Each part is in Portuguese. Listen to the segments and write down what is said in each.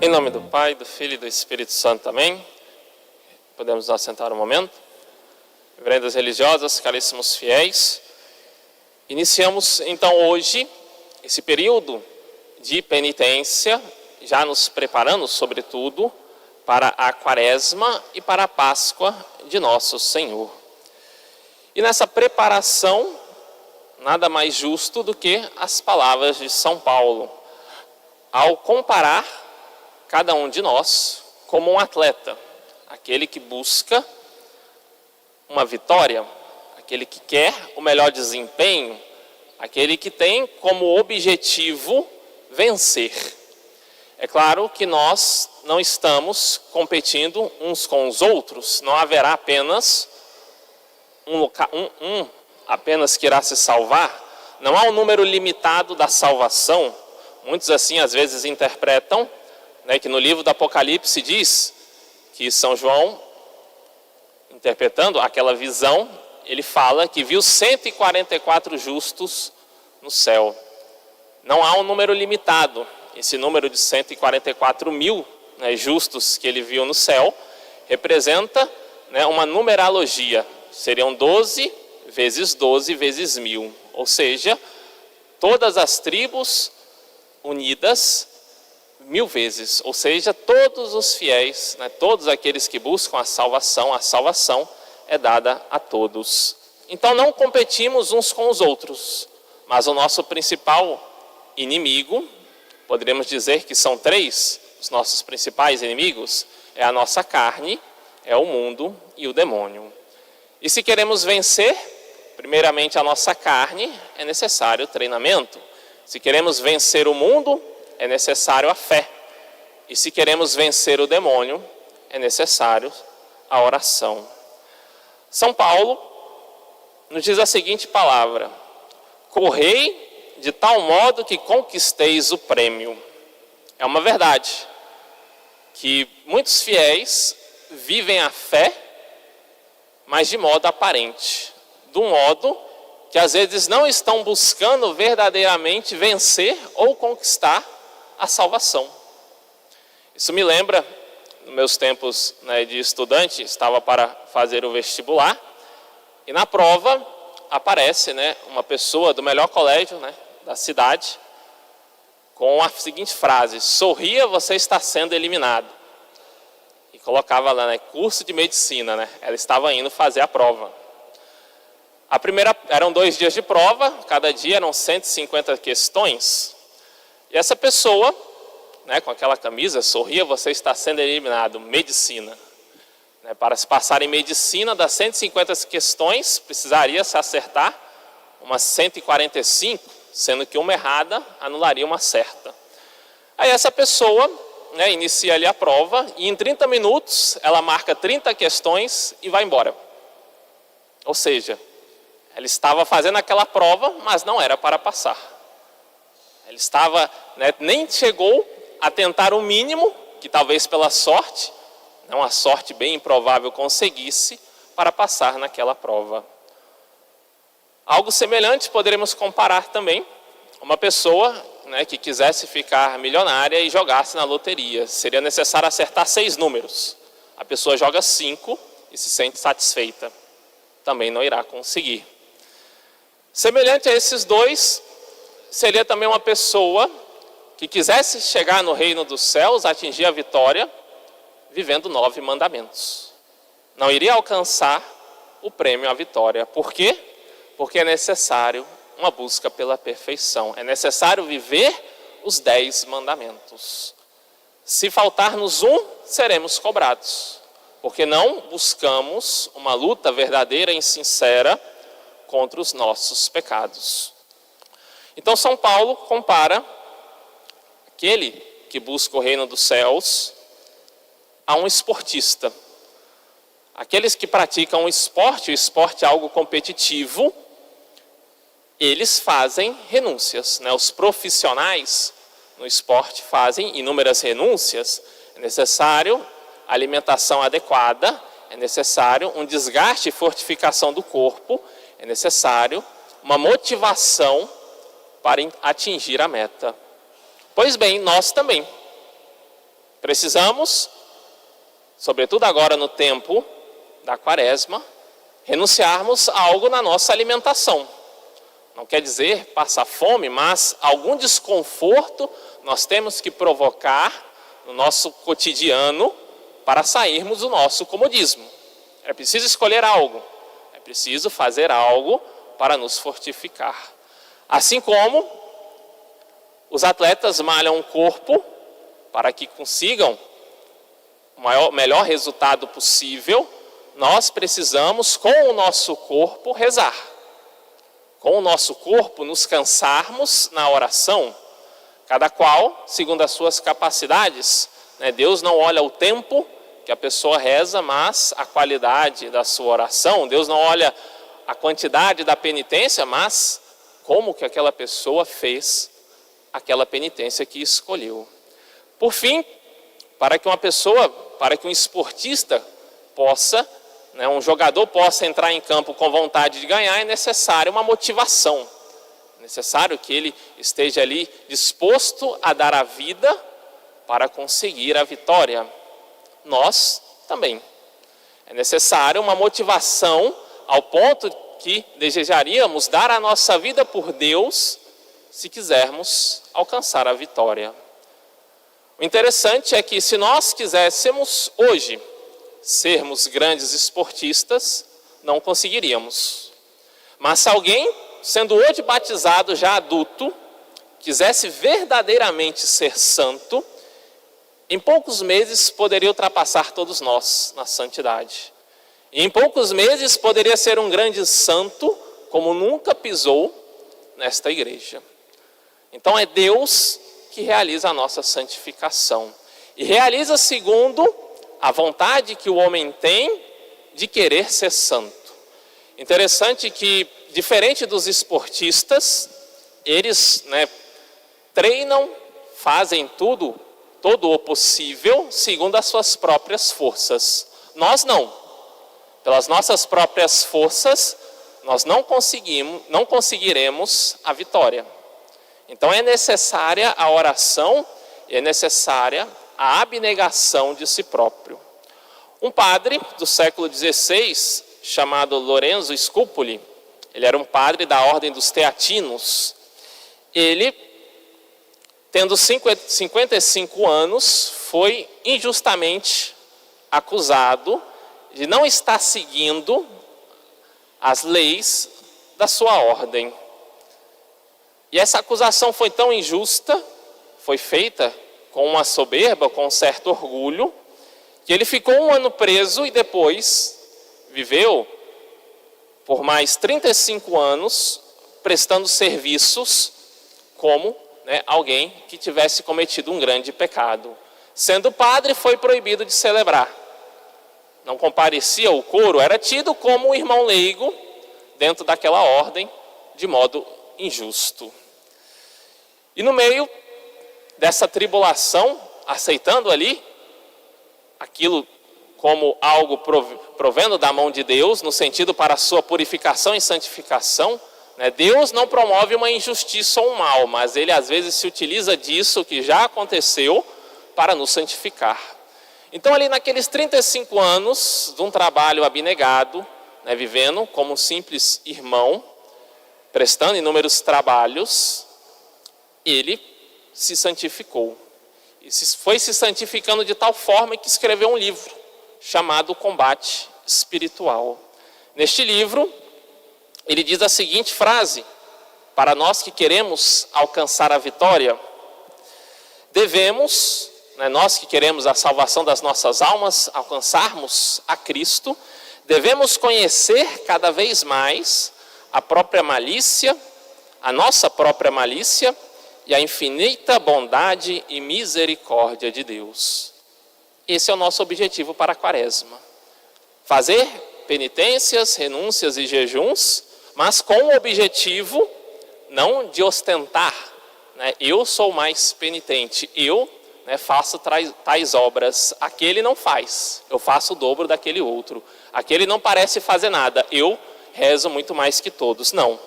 Em nome do Pai, do Filho e do Espírito Santo, amém. Podemos nos assentar um momento. Reverendas religiosas, caríssimos fiéis. Iniciamos então hoje esse período de penitência, já nos preparando sobretudo para a Quaresma e para a Páscoa de nosso Senhor. E nessa preparação, nada mais justo do que as palavras de São Paulo, ao comparar cada um de nós como um atleta, aquele que busca uma vitória, aquele que quer o melhor desempenho, aquele que tem como objetivo vencer. É claro que nós não estamos competindo uns com os outros, não haverá apenas um apenas que irá se salvar, não há um número limitado da salvação. Muitos assim às vezes interpretam, que no livro do Apocalipse diz que São João, interpretando aquela visão, ele fala que viu 144 justos no céu. Não há um número limitado. Esse número de 144 mil justos que ele viu no céu representa uma numerologia. Seriam 12 vezes 12 vezes 1000. Ou seja, todas as tribos unidas 1000 vezes. Ou seja, todos os fiéis, todos aqueles que buscam a salvação é dada a todos. Então não competimos uns com os outros, mas o nosso principal inimigo, poderíamos dizer que são 3, os nossos principais inimigos, é a nossa carne, é o mundo e o demônio. E se queremos vencer, primeiramente a nossa carne, é necessário treinamento. Se queremos vencer o mundo, é necessário a fé. E se queremos vencer o demônio, é necessário a oração. São Paulo nos diz a seguinte palavra: correi de tal modo que conquisteis o prêmio. É uma verdade que muitos fiéis vivem a fé, mas de modo aparente, de um modo que às vezes não estão buscando verdadeiramente vencer ou conquistar a salvação. Isso me lembra, nos meus tempos de estudante, estava para fazer o vestibular, e na prova aparece uma pessoa do melhor colégio da cidade, com a seguinte frase: sorria, você está sendo eliminado. E colocava lá, curso de medicina, ela estava indo fazer a prova. A primeira, eram 2 dias de prova, cada dia eram 150 questões, e essa pessoa, com aquela camisa, sorria, você está sendo eliminado, medicina. Para se passar em medicina, das 150 questões, precisaria se acertar umas 145, sendo que uma errada anularia uma certa. Aí essa pessoa inicia ali a prova, e em 30 minutos ela marca 30 questões e vai embora. Ou seja, ela estava fazendo aquela prova, mas não era para passar. Ela estava, nem chegou a tentar o mínimo, que talvez pela sorte, uma sorte bem improvável, conseguisse para passar naquela prova. Algo semelhante poderemos comparar também uma pessoa que quisesse ficar milionária e jogasse na loteria. Seria necessário acertar 6 números. A pessoa joga 5 e se sente satisfeita. Também não irá conseguir. Semelhante a esses dois, seria também uma pessoa que quisesse chegar no reino dos céus, atingir a vitória, vivendo 9 mandamentos. Não iria alcançar o prêmio à vitória. Por quê? Porque é necessário uma busca pela perfeição. É necessário viver os 10 mandamentos. Se faltar-nos um, seremos cobrados. Porque não buscamos uma luta verdadeira e sincera contra os nossos pecados. Então São Paulo compara aquele que busca o reino dos céus a um esportista. Aqueles que praticam o esporte é algo competitivo, eles fazem renúncias. Os profissionais no esporte fazem inúmeras renúncias. É necessário alimentação adequada, é necessário um desgaste e fortificação do corpo, é necessário uma motivação para atingir a meta. Pois bem, nós também Precisamos, sobretudo agora no tempo da quaresma, renunciarmos a algo na nossa alimentação. Não quer dizer passar fome, mas algum desconforto nós temos que provocar no nosso cotidiano para sairmos do nosso comodismo. É preciso escolher algo, é preciso fazer algo para nos fortificar. Assim como os atletas malham o corpo para que consigam o melhor resultado possível, nós precisamos, com o nosso corpo, rezar. Com o nosso corpo, nos cansarmos na oração, cada qual segundo as suas capacidades. Deus não olha o tempo que a pessoa reza, mas a qualidade da sua oração. Deus não olha a quantidade da penitência, mas como que aquela pessoa fez aquela penitência que escolheu. Por fim, para que um esportista possa, um jogador possa entrar em campo com vontade de ganhar, é necessário uma motivação. É necessário que ele esteja ali disposto a dar a vida para conseguir a vitória. Nós também. É necessário uma motivação ao ponto que desejaríamos dar a nossa vida por Deus se quisermos alcançar a vitória. O interessante é que se nós quiséssemos hoje sermos grandes esportistas, não conseguiríamos. Mas se alguém, sendo hoje batizado já adulto, quisesse verdadeiramente ser santo, em poucos meses poderia ultrapassar todos nós na santidade. E em poucos meses poderia ser um grande santo, como nunca pisou nesta igreja. Então é Deus que realiza a nossa santificação. E realiza segundo a vontade que o homem tem de querer ser santo. Interessante que, diferente dos esportistas, eles treinam, fazem todo o possível segundo as suas próprias forças. Nós não. Pelas nossas próprias forças, nós não conseguiremos a vitória. Então é necessária a oração e é necessária a abnegação de si próprio. Um padre do século XVI, chamado Lorenzo Scupoli, ele era um padre da ordem dos Teatinos. Ele, tendo 55 anos, foi injustamente acusado de não estar seguindo as leis da sua ordem. E essa acusação foi tão injusta, foi feita com uma soberba, com um certo orgulho, que ele ficou 1 ano preso e depois viveu por mais 35 anos prestando serviços como alguém que tivesse cometido um grande pecado. Sendo padre, foi proibido de celebrar. Não comparecia ao coro, era tido como um irmão leigo dentro daquela ordem, de modo injusto. E no meio dessa tribulação, aceitando ali aquilo como algo provendo da mão de Deus, no sentido para a sua purificação e santificação, Deus não promove uma injustiça ou um mal, mas Ele às vezes se utiliza disso que já aconteceu para nos santificar. Então ali naqueles 35 anos de um trabalho abnegado, vivendo como um simples irmão, prestando inúmeros trabalhos, ele se santificou. E foi se santificando de tal forma que escreveu um livro chamado Combate Espiritual. Neste livro, ele diz a seguinte frase: para nós que queremos alcançar a vitória, devemos, nós que queremos a salvação das nossas almas, alcançarmos a Cristo, devemos conhecer cada vez mais a própria malícia, a nossa própria malícia e a infinita bondade e misericórdia de Deus. Esse é o nosso objetivo para a quaresma. Fazer penitências, renúncias e jejuns, mas com o objetivo não de ostentar. Eu sou mais penitente, eu faço tais obras. Aquele não faz, eu faço o dobro daquele outro. Aquele não parece fazer nada, eu rezo muito mais que todos. Não.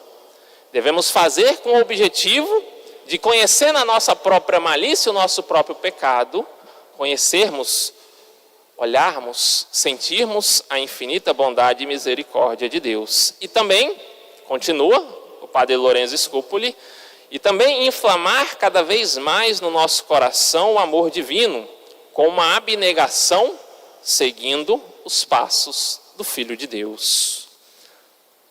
Devemos fazer com o objetivo de conhecer na nossa própria malícia o nosso próprio pecado, conhecermos, olharmos, sentirmos a infinita bondade e misericórdia de Deus. E também, continua o Padre Lorenzo Scupoli, e também inflamar cada vez mais no nosso coração o amor divino, com uma abnegação, seguindo os passos do Filho de Deus.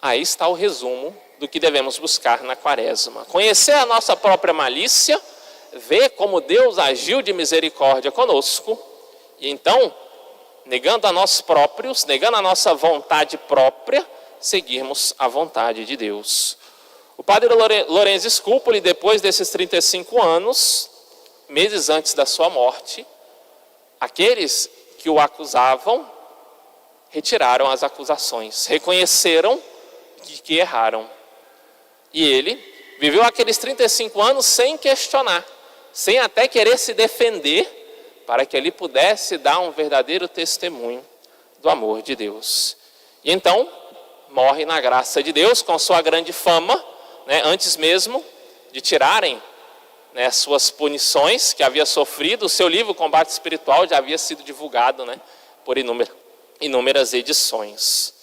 Aí está o resumo do que devemos buscar na Quaresma. Conhecer a nossa própria malícia, ver como Deus agiu de misericórdia conosco, e então, negando a nós próprios, negando a nossa vontade própria, seguirmos a vontade de Deus. O Padre Lorenzo Scupoli, depois desses 35 anos, meses antes da sua morte, aqueles que o acusavam retiraram as acusações, reconheceram que erraram. E ele viveu aqueles 35 anos sem questionar, sem até querer se defender, para que ele pudesse dar um verdadeiro testemunho do amor de Deus. E então, morre na graça de Deus, com sua grande fama, antes mesmo de tirarem as suas punições que havia sofrido. O seu livro Combate Espiritual já havia sido divulgado por inúmeras edições.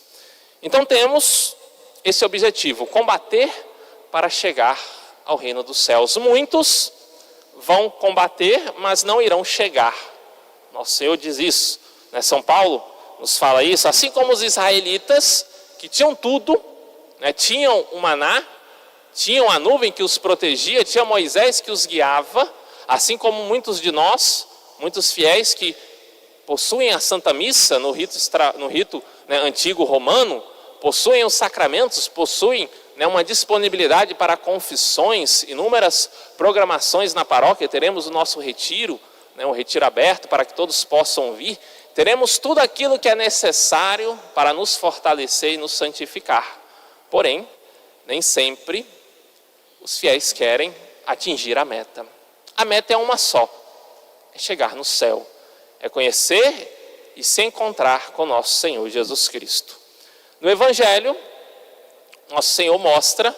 Então temos esse objetivo, combater para chegar ao reino dos céus. Muitos vão combater, mas não irão chegar. Nosso Senhor diz isso, São Paulo nos fala isso, assim como os israelitas que tinham tudo, tinham o maná, tinham a nuvem que os protegia, tinha Moisés que os guiava, assim como muitos de nós, muitos fiéis que possuem a Santa Missa no rito antigo romano, possuem os sacramentos, possuem uma disponibilidade para confissões, inúmeras programações na paróquia. Teremos o nosso retiro, um retiro aberto para que todos possam vir. Teremos tudo aquilo que é necessário para nos fortalecer e nos santificar. Porém, nem sempre os fiéis querem atingir a meta. A meta é uma só, é chegar no céu, é conhecer e se encontrar com nosso Senhor Jesus Cristo. No Evangelho, nosso Senhor mostra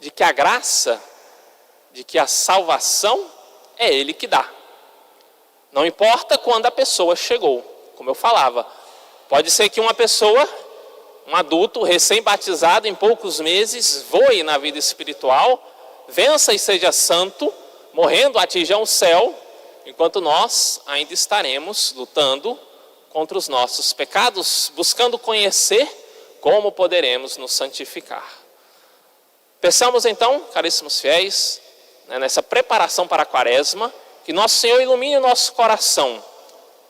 de que a graça, de que a salvação é Ele que dá. Não importa quando a pessoa chegou, como eu falava, pode ser que uma pessoa, um adulto recém-batizado em poucos meses, voe na vida espiritual, vença e seja santo, morrendo atinja o céu, enquanto nós ainda estaremos lutando contra os nossos pecados, buscando conhecer como poderemos nos santificar. Peçamos então, caríssimos fiéis, nessa preparação para a Quaresma, que nosso Senhor ilumine o nosso coração.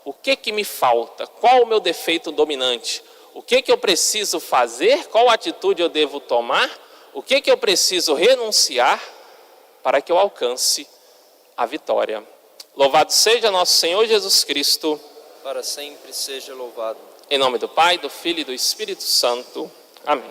O que me falta? Qual o meu defeito dominante? O que eu preciso fazer? Qual atitude eu devo tomar? O que eu preciso renunciar para que eu alcance a vitória? Louvado seja nosso Senhor Jesus Cristo. Para sempre seja louvado. Em nome do Pai, do Filho e do Espírito Santo. Amém.